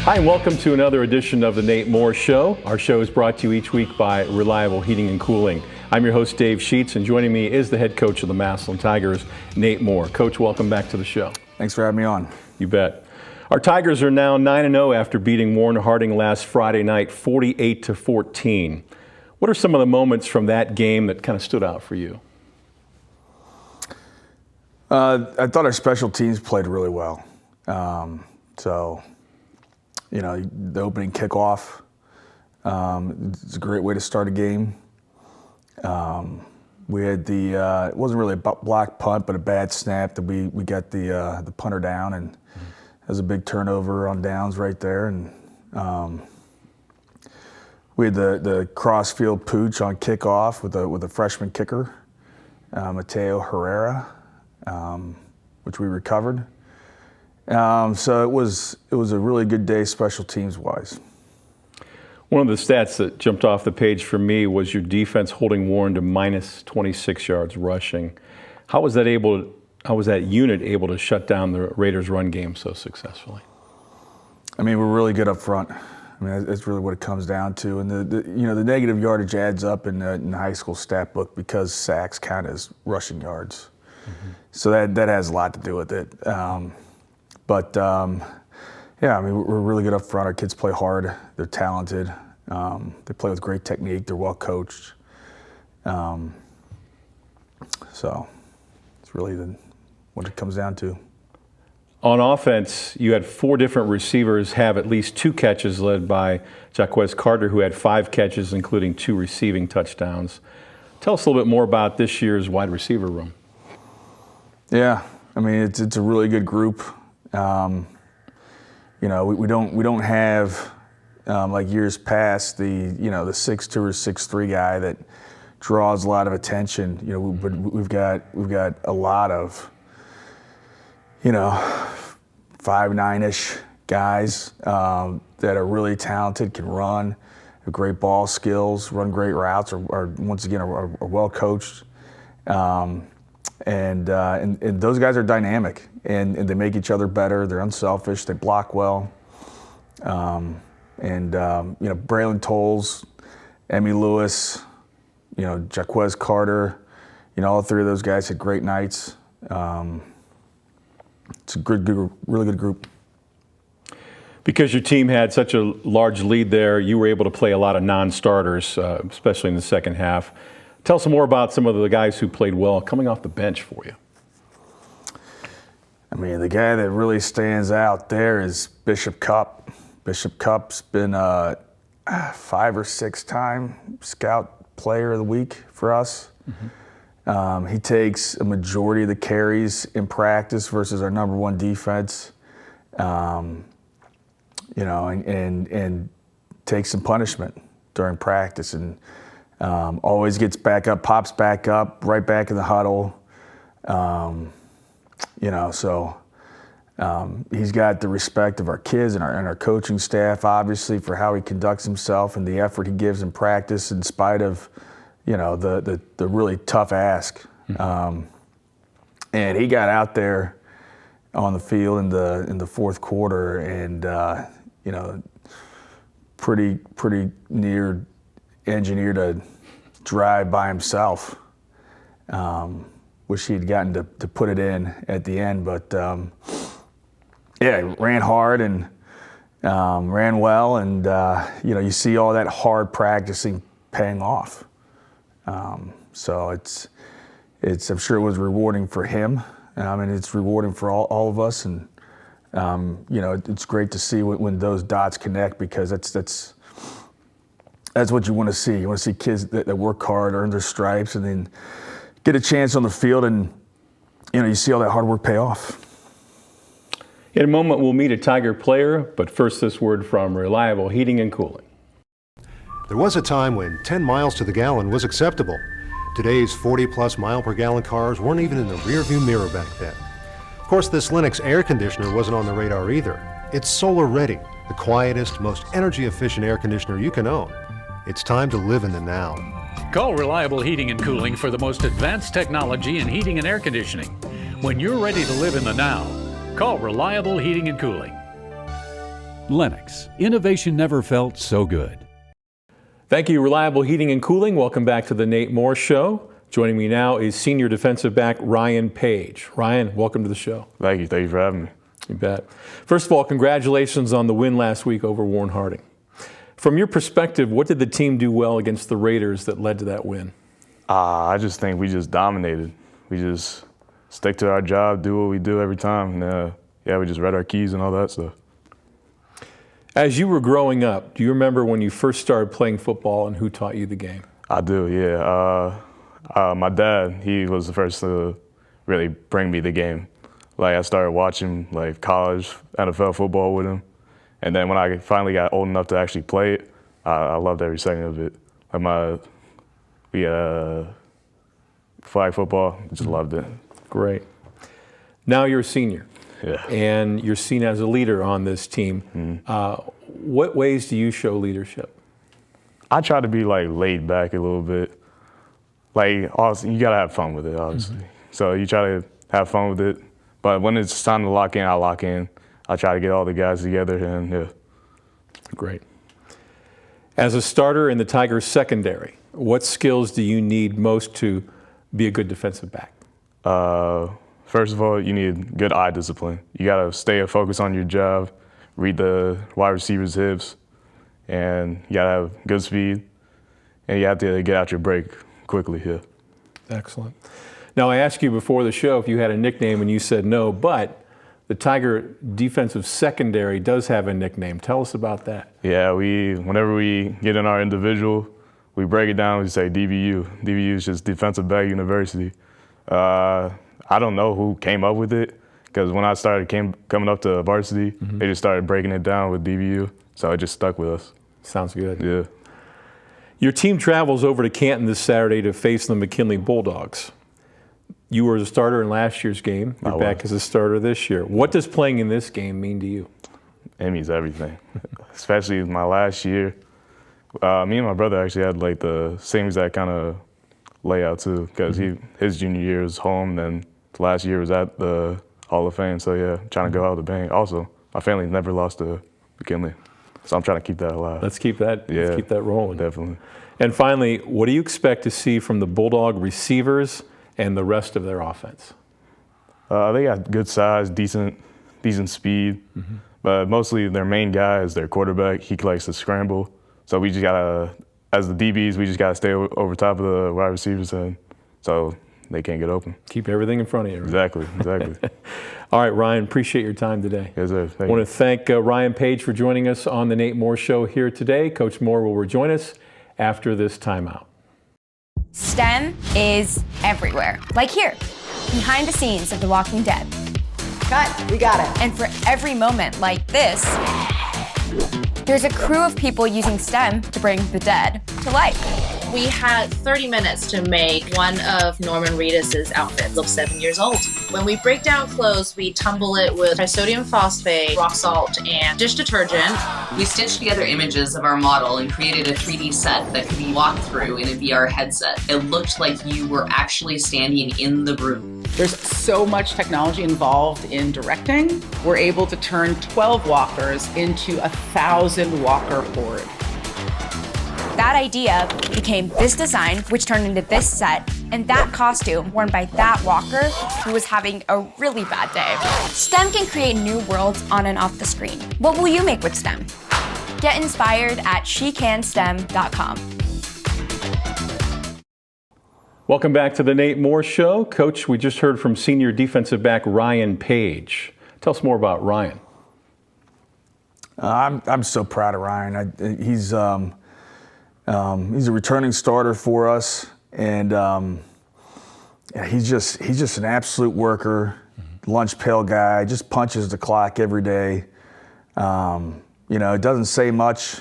Hi, and welcome to another edition of the Nate Moore Show. Our show is brought to you each week by Reliable Heating and Cooling. I'm your host, Dave Sheets, and joining me is the head coach of the Massillon Tigers, Nate Moore. Coach, welcome back to the show. Thanks for having me on. You bet. Our Tigers are now 9-0 after beating Warren Harding last Friday night, 48-14. What are some of the moments from that game that kind of stood out for you? I thought our special teams played really well. The opening kickoff, it's a great way to start a game. We had it wasn't really a block punt, but a bad snap that we got the punter down, and it was a big turnover on downs right there. And we had the cross-field pooch on kickoff with a freshman kicker, Mateo Herrera, which we recovered. So it was a really good day special teams wise. One of the stats that jumped off the page for me was your defense holding Warren to minus 26 yards rushing. How was that unit able to shut down the Raiders' run game so successfully? I mean, we're really good up front. I mean, that's really what it comes down to. And the negative yardage adds up in the high school stat book because sacks count as rushing yards. Mm-hmm. So that has a lot to do with it. Yeah, I mean, we're really good up front. Our kids play hard. They're talented. They play with great technique. They're well coached. So it's really what it comes down to. On offense, you had 4 different receivers have at least 2 catches, led by WHS Carter, who had 5 catches, including 2 receiving touchdowns. Tell us a little bit more about this year's wide receiver room. Yeah, I mean, it's a really good group. We don't have like years past the 6'2" or 6'3" guy that draws a lot of attention. But we've got a lot of 5'9" guys that are really talented, can run, have great ball skills, run great routes, are once again are well coached. And those guys are dynamic, and they make each other better. They're unselfish. They block well. Braylon Tolles, Emmy Lewis, WHS Carter, all 3 of those guys had great nights. It's a really good group. Because your team had such a large lead there, you were able to play a lot of non-starters, especially in the second half. Tell us more about some of the guys who played well coming off the bench for you. I mean, the guy that really stands out there is Bishop Cup. Bishop Cup's been a 5 or 6 time Scout Player of the Week for us. Mm-hmm. He takes a majority of the carries in practice versus our number 1 defense, and takes some punishment during practice, and always gets back up, pops back up, right back in the huddle. He's got the respect of our kids and our coaching staff, obviously, for how he conducts himself and the effort he gives in practice in spite of, the really tough ask. Mm-hmm. And he got out there on the field in the fourth quarter and, pretty near engineered a drive by himself. Wish he'd gotten to put it in at the end, but he ran hard and ran well, and you see all that hard practicing paying off. So it's I'm sure it was rewarding for him. It's rewarding for all of us, and it's great to see when those dots connect, because that's what you want to see. You want to see kids that work hard, earn their stripes, and then get a chance on the field, and you see all that hard work pay off. In a moment, we'll meet a Tiger player, but first this word from Reliable Heating and Cooling. There was a time when 10 miles to the gallon was acceptable. Today's 40-plus mile-per-gallon cars weren't even in the rearview mirror back then. Of course, this Lennox air conditioner wasn't on the radar either. It's solar-ready, the quietest, most energy-efficient air conditioner you can own. It's time to live in the now. Call Reliable Heating and Cooling for the most advanced technology in heating and air conditioning. When you're ready to live in the now, call Reliable Heating and Cooling. Lennox. Innovation never felt so good. Thank you, Reliable Heating and Cooling. Welcome back to the Nate Moore Show. Joining me now is senior defensive back Ryan Page. Ryan, welcome to the show. Thank you. Thank you for having me. You bet. First of all, congratulations on the win last week over Warren Harding. From your perspective, what did the team do well against the Raiders that led to that win? I just think we just dominated. We just stick to our job, do what we do every time. And, we just read our keys and all that stuff. As you were growing up, do you remember when you first started playing football and who taught you the game? I do, yeah. My dad, he was the first to really bring me the game. Like, I started watching like college NFL football with him. And then when I finally got old enough to actually play it, I loved every second of it. Like we had flag football, just loved it. Great. Now you're a senior. Yeah. And you're seen as a leader on this team. What ways do you show leadership? I try to be like laid back a little bit. Like, also, you gotta have fun with it, obviously. So you try to have fun with it. But when it's time to lock in, I lock in. I try to get all the guys together, and yeah. Great. As a starter in the Tigers secondary, what skills do you need most to be a good defensive back? First of all, you need good eye discipline. You gotta stay focused on your job, read the wide receiver's hips, and you gotta have good speed, and you have to get out your break quickly here. Excellent. Now, I asked you before the show if you had a nickname, and you said no, but the Tiger defensive secondary does have a nickname. Tell us about that. Yeah, whenever we get in our individual, we break it down, we say DBU. DBU is just Defensive Back University. I don't know who came up with it, because when I started coming up to varsity, they just started breaking it down with DBU, so it just stuck with us. Sounds good. Yeah. Your team travels over to Canton this Saturday to face the McKinley Bulldogs. You were a starter in last year's game. You're back as a starter this year. What does playing in this game mean to you? It means everything, especially my last year. Me and my brother actually had like the same exact kind of layout too, because his junior year was home, then last year was at the Hall of Fame. So yeah, trying to go out with a bang. Also, my family never lost to McKinley, so I'm trying to keep that alive. Let's keep that. Yeah, let's keep that rolling. Definitely. And finally, what do you expect to see from the Bulldog receivers and the rest of their offense? They got good size, decent speed, but mostly their main guy is their quarterback. He likes to scramble, so we just gotta, as the DBs, we just gotta stay over top of the wide receivers, and so they can't get open. Keep everything in front of you. Right? Exactly. All right, Ryan, appreciate your time today. Yes, sir. I want to thank Ryan Page for joining us on the Nate Moore Show here today. Coach Moore will rejoin us after this timeout. STEM is everywhere, like here, behind the scenes of The Walking Dead. Cut, we got it. And for every moment like this, there's a crew of people using STEM to bring the dead to life. We had 30 minutes to make one of Norman Reedus' outfits. Look 7 years old. When we break down clothes, we tumble it with trisodium phosphate, rock salt, and dish detergent. We stitched together images of our model and created a 3D set that could be walked through in a VR headset. It looked like you were actually standing in the room. There's so much technology involved in directing. We're able to turn 12 walkers into 1,000 walker horde. That idea became this design, which turned into this set, and that costume worn by that walker who was having a really bad day. STEM can create new worlds on and off the screen. What will you make with STEM? Get inspired at SheCanSTEM.com. Welcome back to the Nate Moore Show. Coach, we just heard from senior defensive back Ryan Page. Tell us more about Ryan. I'm so proud of Ryan. He's a returning starter for us, and he's just an absolute worker, lunch pail guy. Just punches the clock every day. Doesn't say much,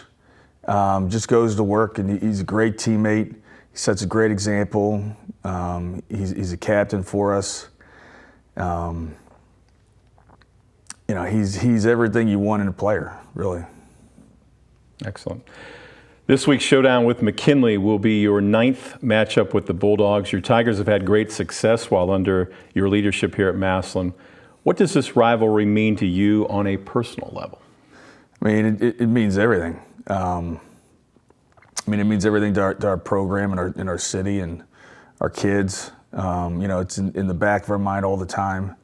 just goes to work, and he's a great teammate. He sets a great example. He's a captain for us. He's everything you want in a player, really. Excellent. This week's showdown with McKinley will be your 9th matchup with the Bulldogs. Your Tigers have had great success while under your leadership here at Massillon. What does this rivalry mean to you on a personal level? I mean, it means everything. I mean, it means everything to our program and our city and our kids. It's in the back of our mind all the time.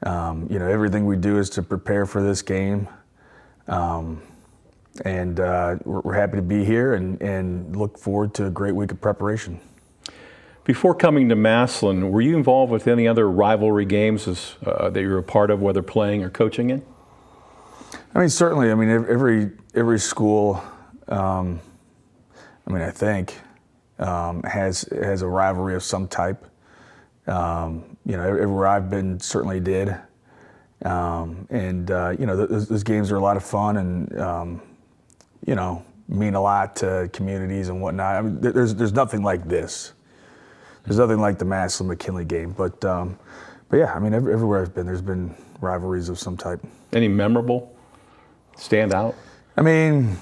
Everything we do is to prepare for this game. And we're happy to be here and look forward to a great week of preparation. Before coming to Massillon, were you involved with any other rivalry games that you were a part of, whether playing or coaching in? I mean, certainly. I mean, every school, I think, has a rivalry of some type. Everywhere I've been certainly did. Those games are a lot of fun and, mean a lot to communities and whatnot. I mean, there's nothing like this. There's nothing like the Massillon-McKinley game. But yeah, I mean, everywhere I've been, there's been rivalries of some type. Any memorable? Stand out? I mean,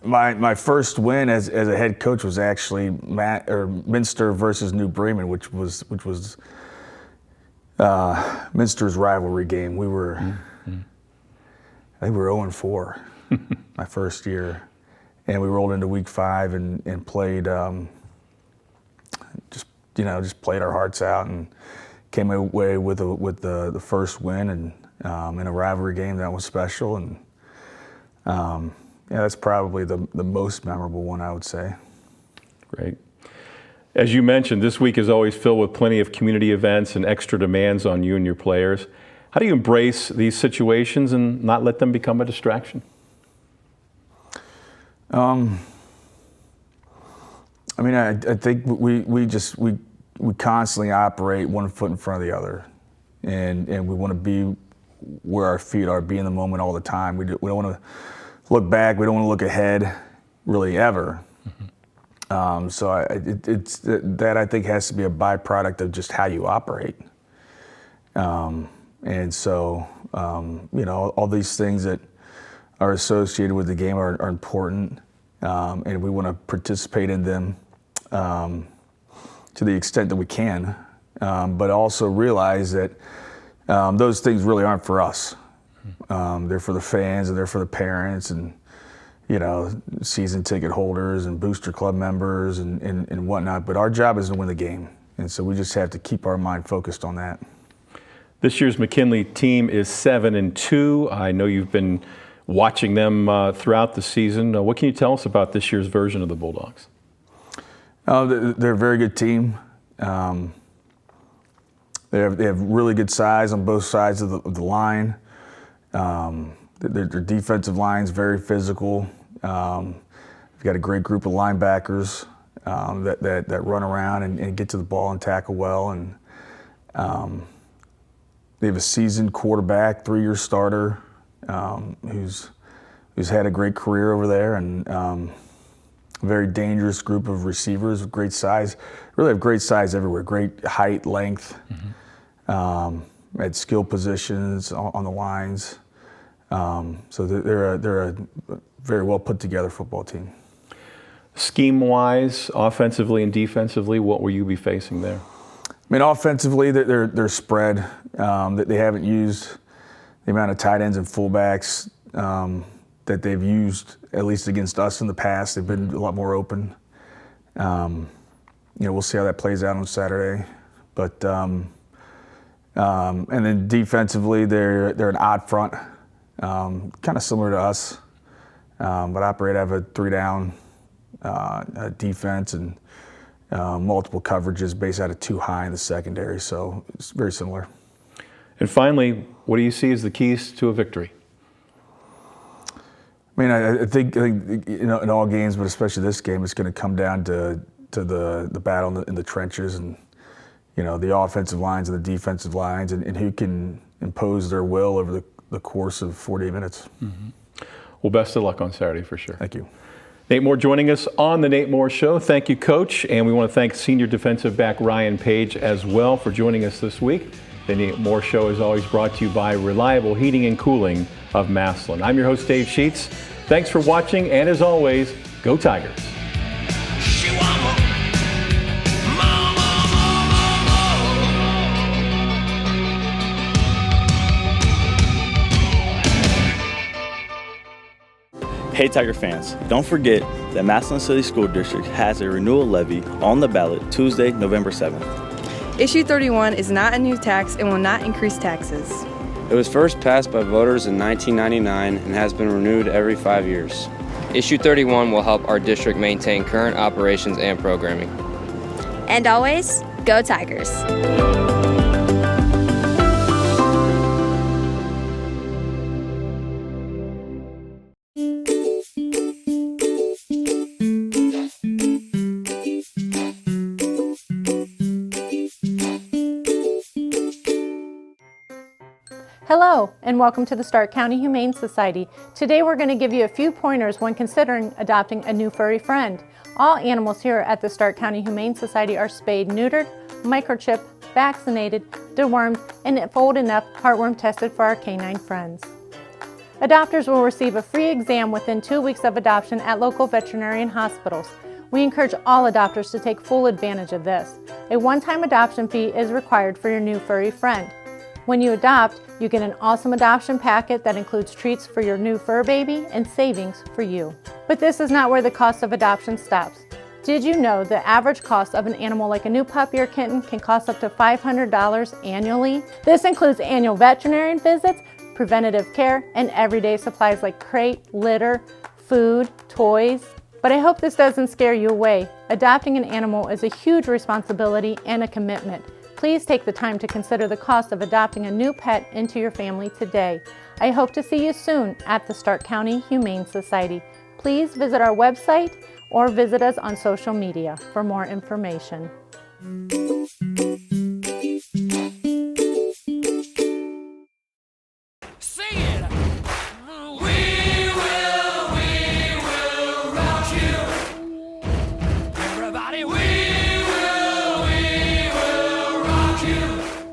my first win as a head coach was actually Minster versus New Bremen, which was Minster's rivalry game. We were, I think we were 0-4 my first year, and we rolled into week 5 and played, just played our hearts out and came away with the first win and in a rivalry game that was special. And that's probably the most memorable one, I would say. Great. As you mentioned, this week is always filled with plenty of community events and extra demands on you and your players. How do you embrace these situations and not let them become a distraction? I mean, I think we constantly operate one foot in front of the other, and we want to be where our feet are, be in the moment all the time. We don't want to look back. We don't want to look ahead, really, ever. So it's that I think has to be a byproduct of just how you operate. And so, all these things that are associated with the game are important, and we want to participate in them to the extent that we can, but also realize that those things really aren't for us. They're for the fans and they're for the parents and season ticket holders and booster club members and whatnot. But our job is to win the game, and so we just have to keep our mind focused on that. This year's McKinley team is 7-2. I know you've been watching them throughout the season. What can you tell us about this year's version of the Bulldogs? They're a very good team. They have really good size on both sides of the line. Their defensive line's very physical. They've got a great group of linebackers that run around and get to the ball and tackle well. And they have a seasoned quarterback, 3-year starter, who's had a great career over there, and a very dangerous group of receivers with great size. Really have great size everywhere, great height, length, at skill positions on the lines. So they're a very well put together football team. Scheme-wise, offensively and defensively, what will you be facing there? I mean, offensively, they're spread. They haven't used the amount of tight ends and fullbacks that they've used, at least against us in the past. They've been a lot more open. We'll see how that plays out on Saturday. But and then defensively, they're an odd front, kind of similar to us, but operate out of a 3-down defense and multiple coverages based out of 2 high in the secondary. So it's very similar. And finally, what do you see as the keys to a victory? I mean, I think in all games, but especially this game, it's going to come down to the battle in the trenches, and the offensive lines and the defensive lines, and who can impose their will over the course of 48 minutes. Well, best of luck on Saturday for sure. Thank you. Nate Moore joining us on the Nate Moore Show. Thank you, Coach, and we want to thank senior defensive back Ryan Page as well for joining us this week. The Nate Moore Show is always brought to you by Reliable Heating and Cooling of Massillon. I'm your host, Dave Sheets. Thanks for watching, and as always, go Tigers. Hey Tiger fans, don't forget that Massillon City School District has a renewal levy on the ballot Tuesday, November 7th. Issue 31 is not a new tax and will not increase taxes. It was first passed by voters in 1999 and has been renewed every 5 years. Issue 31 will help our district maintain current operations and programming. And always, go Tigers! Hello, and welcome to the Stark County Humane Society. Today we're going to give you a few pointers when considering adopting a new furry friend. All animals here at the Stark County Humane Society are spayed, neutered, microchipped, vaccinated, dewormed, and if old enough, heartworm tested for our canine friends. Adopters will receive a free exam within 2 weeks of adoption at local veterinarian hospitals. We encourage all adopters to take full advantage of this. A one-time adoption fee is required for your new furry friend. When you adopt, you get an awesome adoption packet that includes treats for your new fur baby and savings for you. But this is not where the cost of adoption stops. Did you know the average cost of an animal like a new puppy or kitten can cost up to $500 annually? This includes annual veterinarian visits, preventative care, and everyday supplies like crate, litter, food, toys. But I hope this doesn't scare you away. Adopting an animal is a huge responsibility and a commitment. Please take the time to consider the cost of adopting a new pet into your family today. I hope to see you soon at the Stark County Humane Society. Please visit our website or visit us on social media for more information.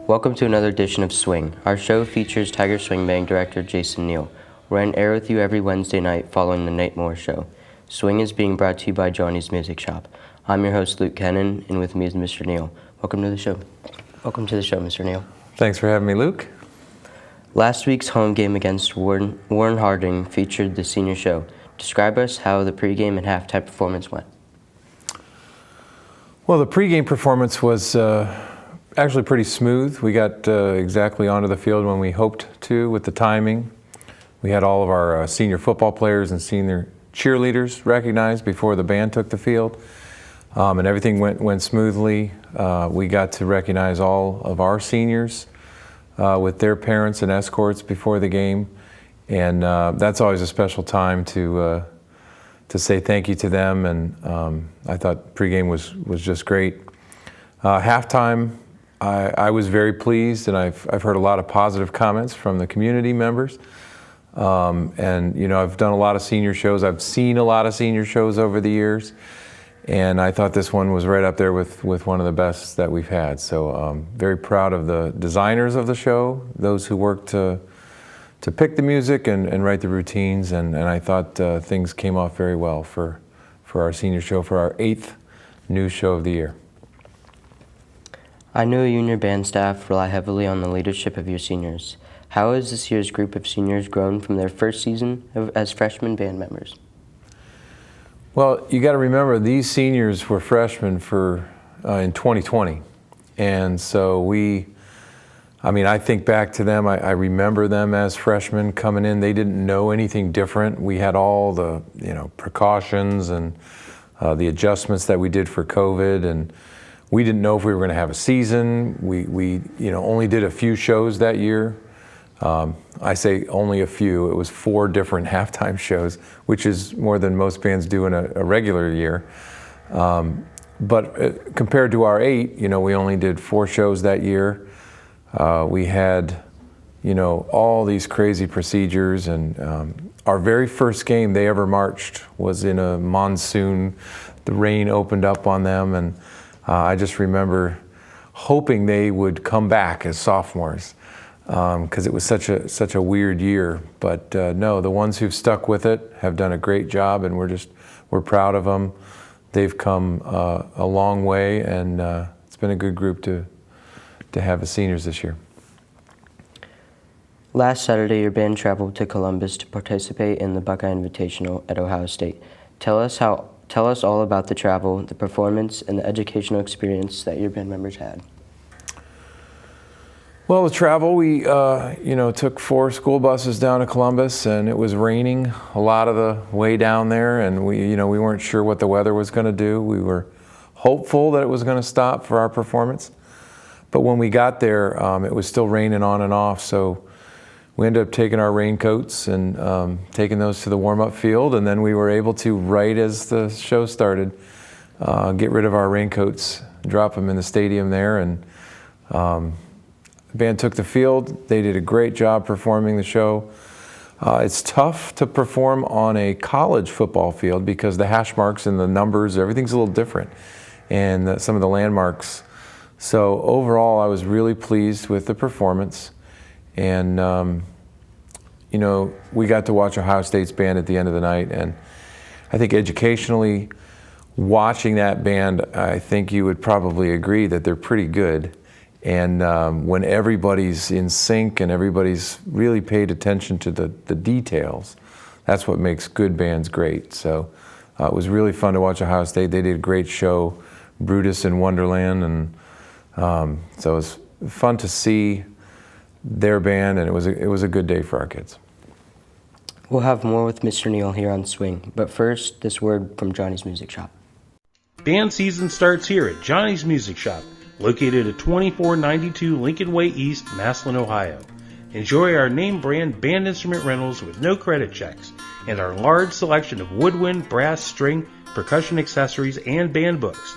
Welcome to another edition of Swing. Our show features Tiger Swing Band director Jason Neel. We're on air with you every Wednesday night following the Nate Moore Show. Swing is being brought to you by Johnny's Music Shop. I'm your host, Luke Kennan, and with me is Mr. Neel. Welcome to the show. Welcome to the show, Mr. Neel. Thanks for having me, Luke. Last week's home game against Warren Harding featured the senior show. Describe us how the pregame and halftime performance went. Well, the pregame performance was actually pretty smooth. We got exactly onto the field when we hoped to with the timing. We had all of our senior football players and senior cheerleaders recognized before the band took the field, and everything went smoothly. We got to recognize all of our seniors with their parents and escorts before the game, and that's always a special time to say thank you to them. And I thought pregame was just great. Halftime, I was very pleased, and I've heard a lot of positive comments from the community members. And you know, I've done a lot of senior shows. I've seen a lot of senior shows over the years, and I thought this one was right up there with one of the best that we've had. So very proud of the designers of the show, those who worked to pick the music and write the routines, and I thought things came off very well for our senior show, for our 8th new show of the year. I know you and your band staff rely heavily on the leadership of your seniors. How has this year's group of seniors grown from their first season as freshman band members? Well, you got to remember, these seniors were freshmen in 2020. And so I think back to them, I remember them as freshmen coming in. They didn't know anything different. We had all the precautions and the adjustments that we did for COVID, and we didn't know if we were going to have a season. We only did a few shows that year. I say only a few. It was 4 different halftime shows, which is more than most bands do in a regular year. But compared to our 8, we only did 4 shows that year. We had, all these crazy procedures, and our very first game they ever marched was in a monsoon. The rain opened up on them, and I just remember hoping they would come back as sophomores, because it was such a weird year. But no, the ones who've stuck with it have done a great job, and we're proud of them. They've come a long way, and it's been a good group to have as seniors this year. Last Saturday, your band traveled to Columbus to participate in the Buckeye Invitational at Ohio State. Tell us all about the travel, the performance, and the educational experience that your band members had. Well, the travel, we took 4 school buses down to Columbus, and it was raining a lot of the way down there, and we weren't sure what the weather was going to do. We were hopeful that it was going to stop for our performance, but when we got there, it was still raining on and off, so we ended up taking our raincoats and taking those to the warm-up field, and then we were able to, right as the show started, get rid of our raincoats, drop them in the stadium there, and the band took the field. They did a great job performing the show. It's tough to perform on a college football field because the hash marks and the numbers, everything's a little different, and some of the landmarks. So overall, I was really pleased with the performance. And, we got to watch Ohio State's band at the end of the night. And I think educationally, watching that band, I think you would probably agree that they're pretty good. And when everybody's in sync and everybody's really paid attention to the details, that's what makes good bands great. So it was really fun to watch Ohio State. They did a great show, Brutus in Wonderland, and so it was fun to see their band, and it was a good day for our kids. We'll have more with Mr. Neel here on Swing, but first, this word from Johnny's Music Shop. Band season starts here at Johnny's Music Shop, located at 2492 Lincoln Way East, Massillon, Ohio. Enjoy our name brand band instrument rentals with no credit checks, and our large selection of woodwind, brass, string, percussion accessories, and band books.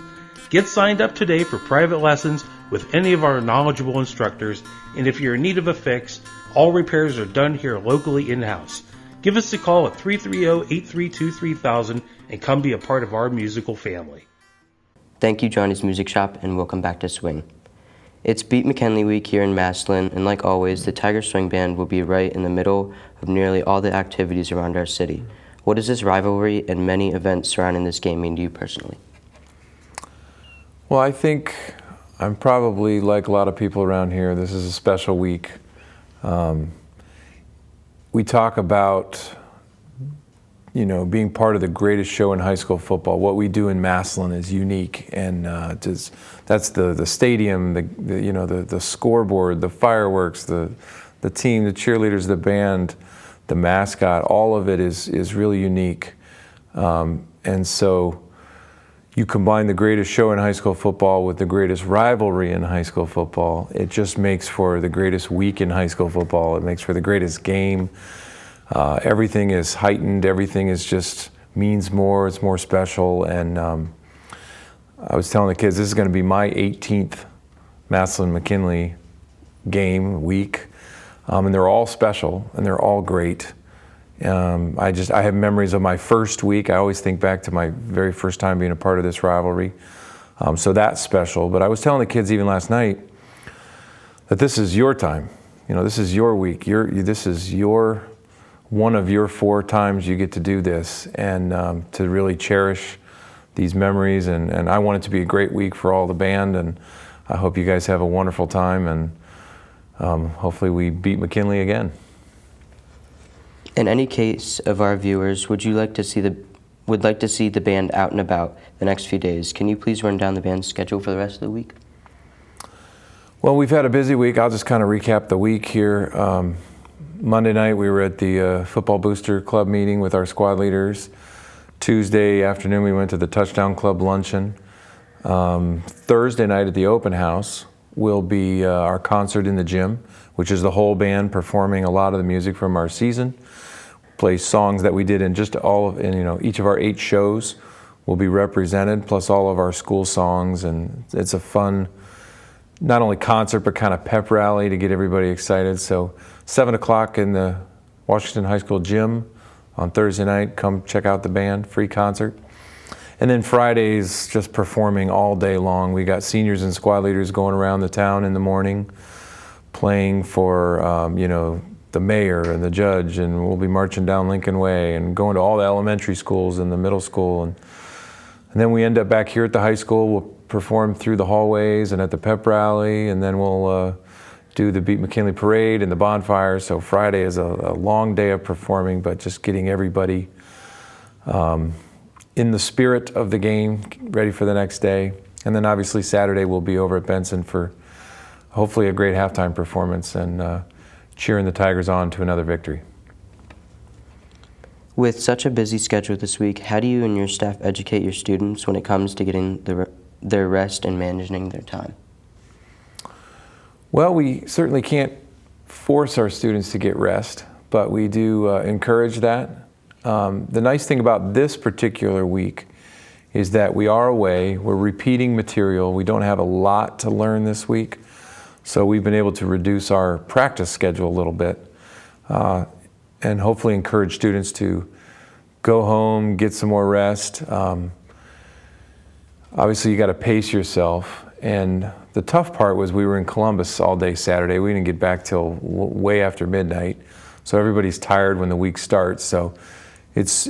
Get signed up today for private lessons with any of our knowledgeable instructors, and if you're in need of a fix, all repairs are done here locally in-house. Give us a call at 330-832-3000 and come be a part of our musical family. Thank you, Johnny's Music Shop, and welcome back to Swing. It's Beat McKinley Week here in Massillon, and like always, the Tiger Swing Band will be right in the middle of nearly all the activities around our city. What does this rivalry and many events surrounding this game mean to you personally? Well, I think I'm probably like a lot of people around here. This is a special week. We talk about being part of the greatest show in high school football. What we do in Massillon is unique, and that's the stadium, the scoreboard, the fireworks, the team, the cheerleaders, the band, the mascot. All of it is really unique, and so you combine the greatest show in high school football with the greatest rivalry in high school football. It just makes for the greatest week in high school football. It makes for the greatest game. Everything is heightened. Everything is just means more. It's more special. And I was telling the kids, this is going to be my 18th Massillon-McKinley game week, and they're all special and they're all great. I have memories of my first week. I always think back to my very first time being a part of this rivalry. So that's special. But I was telling the kids even last night that this is your time. This is your week. This is one of your 4 times you get to do this, and to really cherish these memories. And I want it to be a great week for all the band, and I hope you guys have a wonderful time, and hopefully we beat McKinley again. In any case of our viewers, would like to see the band out and about the next few days, can you please run down the band's schedule for the rest of the week? Well, we've had a busy week. I'll just kind of recap the week here. Monday night we were at the Football Booster Club meeting with our squad leaders. Tuesday afternoon we went to the Touchdown Club luncheon. Thursday night at the open house will be our concert in the gym, which is the whole band performing a lot of the music from our season. Play songs that we did in just each of our 8 shows will be represented, plus all of our school songs, and it's a fun, not only concert, but kind of pep rally to get everybody excited. So 7 o'clock in the Washington High School gym on Thursday night, come check out the band, free concert. And then Fridays, just performing all day long. We got seniors and squad leaders going around the town in the morning, playing for the mayor and the judge, and we'll be marching down Lincoln Way and going to all the elementary schools and the middle school. And then we end up back here at the high school. We'll perform through the hallways and at the pep rally, and then we'll do the Beat McKinley Parade and the bonfire. So Friday is a long day of performing, but just getting everybody in the spirit of the game, ready for the next day. And then obviously Saturday we'll be over at Benson for hopefully a great halftime performance and cheering the Tigers on to another victory. With such a busy schedule this week, how do you and your staff educate your students when it comes to getting their rest and managing their time? Well, we certainly can't force our students to get rest, but we do encourage that. The nice thing about this particular week is that we are away, we're repeating material, we don't have a lot to learn this week, so we've been able to reduce our practice schedule a little bit and hopefully encourage students to go home, get some more rest. Obviously you got to pace yourself, and the tough part was we were in Columbus all day Saturday. We didn't get back till way after midnight, so everybody's tired when the week starts. So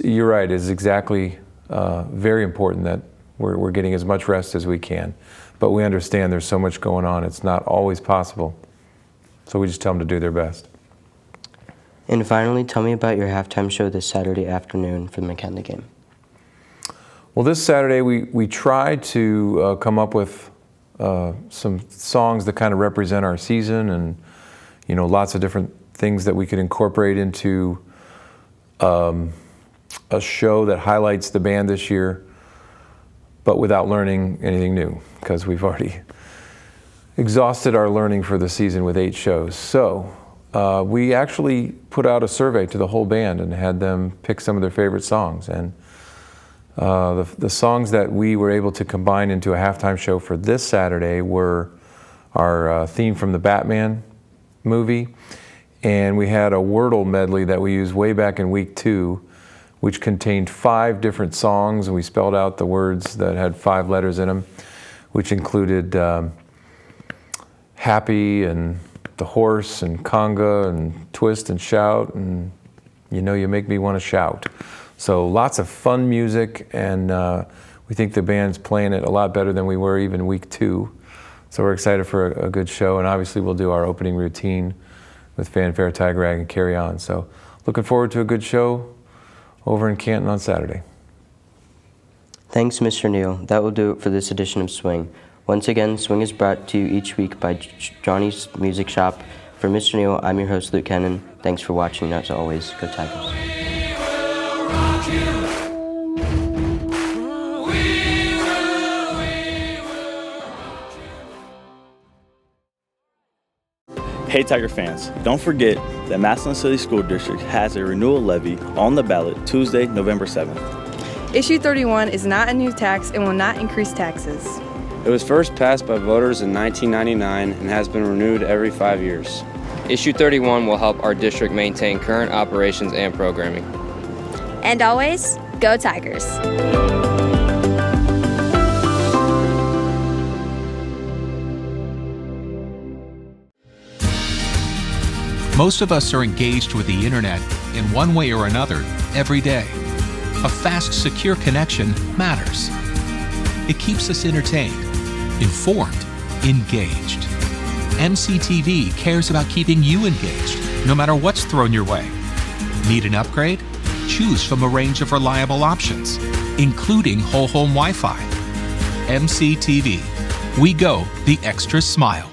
you're right, it's exactly very important that we're getting as much rest as we can. But we understand there's so much going on, it's not always possible. So we just tell them to do their best. And finally, tell me about your halftime show this Saturday afternoon for the McKinley game. Well, this Saturday we tried to come up with some songs that kind of represent our season, and lots of different things that we could incorporate into a show that highlights the band this year, but without learning anything new, because we've already exhausted our learning for the season with 8 shows. So we actually put out a survey to the whole band and had them pick some of their favorite songs. And the songs that we were able to combine into a halftime show for this Saturday were our theme from the Batman movie, and we had a Wordle medley that we used way back in week 2, which contained 5 different songs, and we spelled out the words that had 5 letters in them, which included Happy and The Horse and Conga and Twist and Shout and You Make Me Want to Shout. So lots of fun music, and we think the band's playing it a lot better than we were even week 2. So we're excited for a good show, and obviously we'll do our opening routine with Fanfare, Tiger Rag, and Carry On. So looking forward to a good show over in Canton on Saturday. Thanks, Mr. Neel. That will do it for this edition of Swing. Once again, Swing is brought to you each week by Johnny's Music Shop. For Mr. Neel, I'm your host, Luke Kennan. Thanks for watching. As always, go Tigers. Hey Tiger fans, don't forget that Massillon City School District has a renewal levy on the ballot Tuesday, November 7th. Issue 31 is not a new tax and will not increase taxes. It was first passed by voters in 1999 and has been renewed every 5 years. Issue 31 will help our district maintain current operations and programming. And always, go Tigers. Most of us are engaged with the internet in one way or another every day. A fast, secure connection matters. It keeps us entertained, informed, engaged. MCTV cares about keeping you engaged, no matter what's thrown your way. Need an upgrade? Choose from a range of reliable options, including whole home Wi-Fi. MCTV. We go the extra smile.